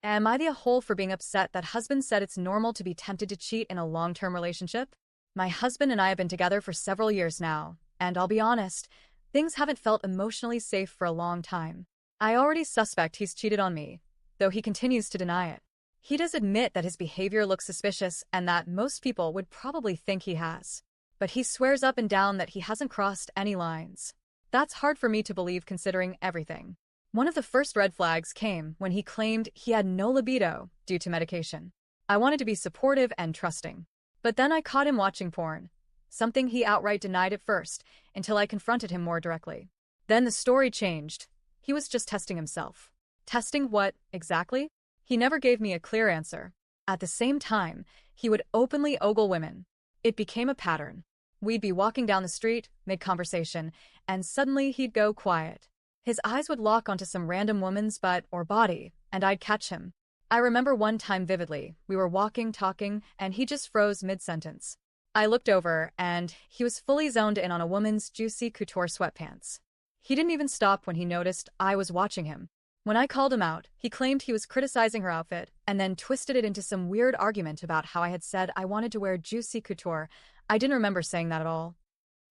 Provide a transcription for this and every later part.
Am I the a-hole for being upset that husband said it's normal to be tempted to cheat in a long-term relationship? My husband and I have been together for several years now, and I'll be honest, things haven't felt emotionally safe for a long time. I already suspect he's cheated on me, though he continues to deny it. He does admit that his behavior looks suspicious and that most people would probably think he has. But he swears up and down that he hasn't crossed any lines. That's hard for me to believe considering everything. One of the first red flags came when he claimed he had no libido due to medication. I wanted to be supportive and trusting. But then I caught him watching porn, something he outright denied at first, until I confronted him more directly. Then the story changed. He was just testing himself. Testing what, exactly? He never gave me a clear answer. At the same time, he would openly ogle women. It became a pattern. We'd be walking down the street, mid-conversation, and suddenly he'd go quiet. His eyes would lock onto some random woman's butt or body, and I'd catch him. I remember one time vividly. We were walking, talking, and he just froze mid-sentence. I looked over, and he was fully zoned in on a woman's juicy couture sweatpants. He didn't even stop when he noticed I was watching him. When I called him out, he claimed he was criticizing her outfit, and then twisted it into some weird argument about how I had said I wanted to wear juicy couture. I didn't remember saying that at all.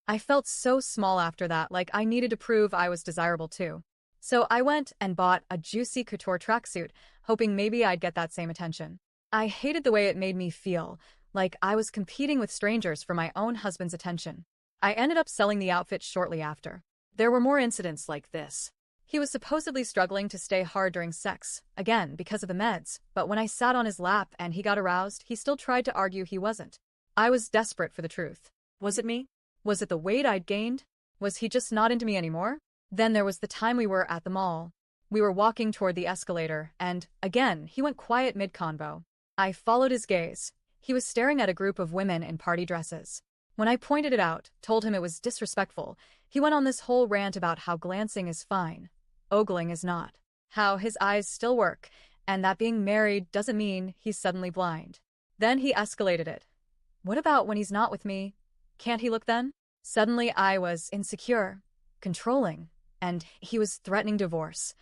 I felt so small after that, like I needed to prove I was desirable too. So I went and bought a juicy couture tracksuit, hoping maybe I'd get that same attention. I hated the way it made me feel, like I was competing with strangers for my own husband's attention. I ended up selling the outfit shortly after. There were more incidents like this. He was supposedly struggling to stay hard during sex, again because of the meds, but when I sat on his lap and he got aroused, he still tried to argue he wasn't. I was desperate for the truth. Was it me? Was it the weight I'd gained? Was he just not into me anymore? Then there was the time we were at the mall. We were walking toward the escalator, and, again, he went quiet mid-convo. I followed his gaze. He was staring at a group of women in party dresses. When I pointed it out, told him it was disrespectful, he went on this whole rant about how glancing is fine, ogling is not, how his eyes still work, and that being married doesn't mean he's suddenly blind. Then he escalated it. What about when he's not with me? Can't he look then? Suddenly I was insecure, controlling, and he was threatening divorce.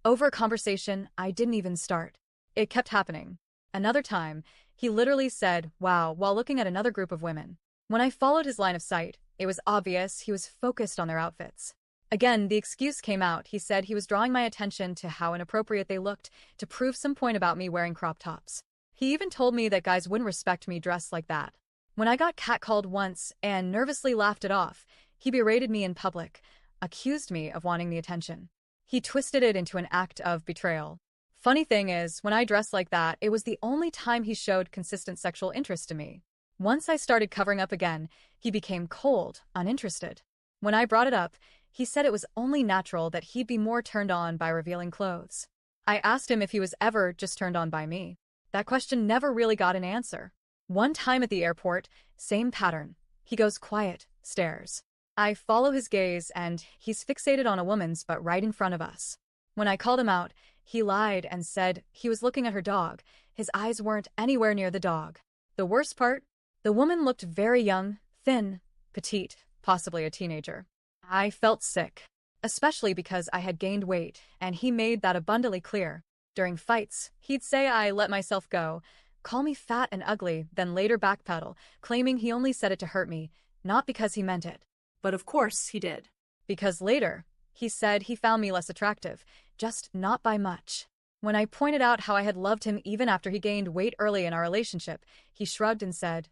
Over a conversation I didn't even start. It kept happening. Another time, he literally said, "Wow," while looking at another group of women. When I followed his line of sight, it was obvious he was focused on their outfits. Again, the excuse came out. He said he was drawing my attention to how inappropriate they looked to prove some point about me wearing crop tops. He even told me that guys wouldn't respect me dressed like that. When I got catcalled once and nervously laughed it off, he berated me in public, accused me of wanting the attention. He twisted it into an act of betrayal. Funny thing is, when I dressed like that, it was the only time he showed consistent sexual interest in me. Once I started covering up again, he became cold, uninterested. When I brought it up, he said it was only natural that he'd be more turned on by revealing clothes. I asked him if he was ever just turned on by me. That question never really got an answer. One time at the airport, same pattern. He goes quiet, stares. I follow his gaze and he's fixated on a woman's butt right in front of us. When I called him out, he lied and said he was looking at her dog. His eyes weren't anywhere near the dog. The worst part? The woman looked very young, thin, petite, possibly a teenager. I felt sick, especially because I had gained weight, and he made that abundantly clear. During fights, he'd say I let myself go, call me fat and ugly, then later backpedal, claiming he only said it to hurt me, not because he meant it. But of course he did. Because later, he said he found me less attractive, just not by much. When I pointed out how I had loved him even after he gained weight early in our relationship, he shrugged and said,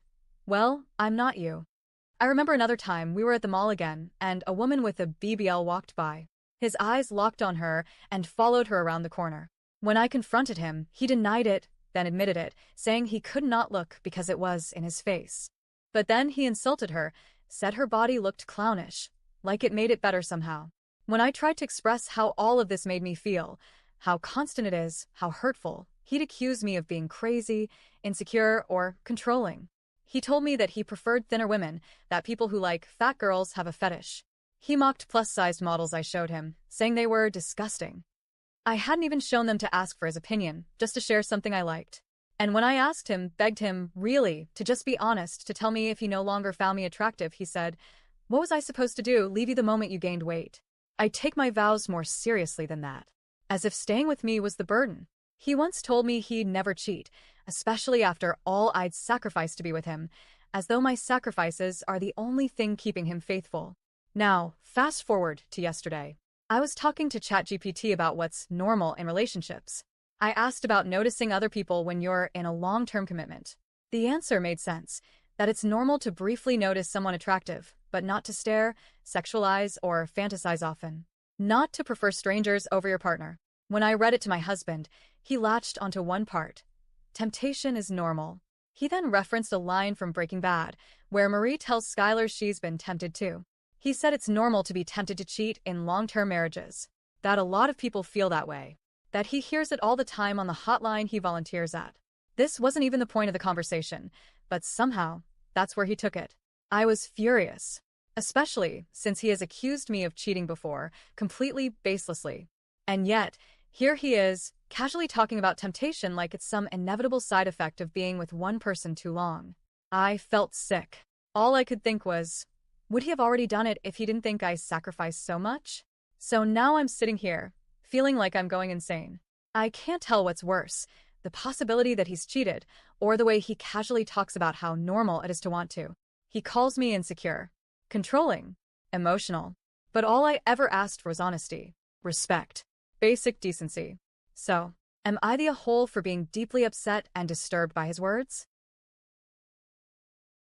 "Well, I'm not you." I remember another time we were at the mall again, and a woman with a BBL walked by. His eyes locked on her and followed her around the corner. When I confronted him, he denied it, then admitted it, saying he could not look because it was in his face. But then he insulted her, said her body looked clownish, like it made it better somehow. When I tried to express how all of this made me feel, how constant it is, how hurtful, he'd accuse me of being crazy, insecure, or controlling. He told me that he preferred thinner women, that people who like fat girls have a fetish. He mocked plus-sized models I showed him, saying they were disgusting. I hadn't even shown them to ask for his opinion, just to share something I liked. And when I asked him, begged him, really, to just be honest, to tell me if he no longer found me attractive, he said, "What was I supposed to do, leave you the moment you gained weight? I take my vows more seriously than that." As if staying with me was the burden. He once told me he'd never cheat, especially after all I'd sacrificed to be with him, as though my sacrifices are the only thing keeping him faithful. Now, fast forward to yesterday. I was talking to ChatGPT about what's normal in relationships. I asked about noticing other people when you're in a long-term commitment. The answer made sense, that it's normal to briefly notice someone attractive, but not to stare, sexualize, or fantasize often. Not to prefer strangers over your partner. When I read it to my husband, he latched onto one part. Temptation is normal. He then referenced a line from Breaking Bad, where Marie tells Skylar she's been tempted too. He said it's normal to be tempted to cheat in long-term marriages, that a lot of people feel that way, that he hears it all the time on the hotline he volunteers at. This wasn't even the point of the conversation, but somehow, that's where he took it. I was furious, especially since he has accused me of cheating before, completely baselessly. And yet, here he is, casually talking about temptation like it's some inevitable side effect of being with one person too long. I felt sick. All I could think was, would he have already done it if he didn't think I sacrificed so much? So now I'm sitting here, feeling like I'm going insane. I can't tell what's worse, the possibility that he's cheated, or the way he casually talks about how normal it is to want to. He calls me insecure, controlling, emotional. But all I ever asked for was honesty, respect, basic decency. So, am I the a-hole for being deeply upset and disturbed by his words?